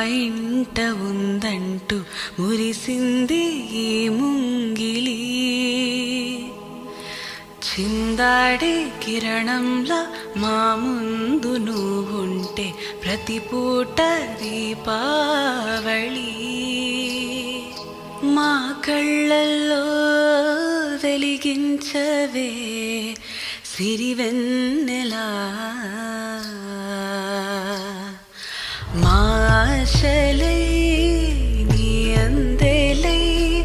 ఇంట ఉందంటూ మురిసింది ఈ ముంగిలి. చిందాడే కిరణంలా మా ముందు నువ్వుంటే ప్రతి పూట దీపావళి. మా కళ్ళల్లో వెలిగించవే సిరివెన్నెలా. మా ఆశలై నీ అందెలై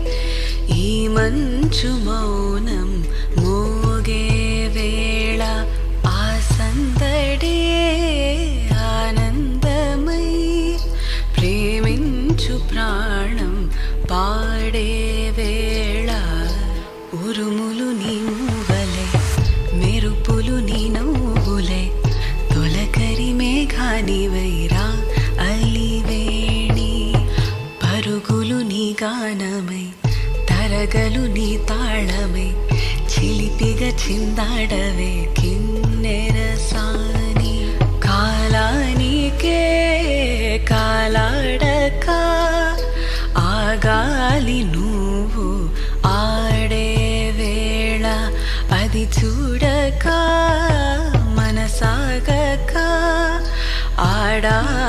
ఈ మంచు మౌనం మోగే వేళ ఆ సందడే ఆనందమై ప్రేమించు ప్రాణం పాడే వేళ. ఉరుములు నీ మూవలే మెరుపులు నీ నవ్వులే తొలకరి మేఘానివైరా అలివేణి. పరుగులు నీ గానమై తరగలు నీ తాళమై చిలిపిగా చిందాడవే కిన్నెరసాని. కాలానికే కాలాడక ఆగాలి నువ్వు ఆడే వేళ. అది చూడక మనసాగక ఆడా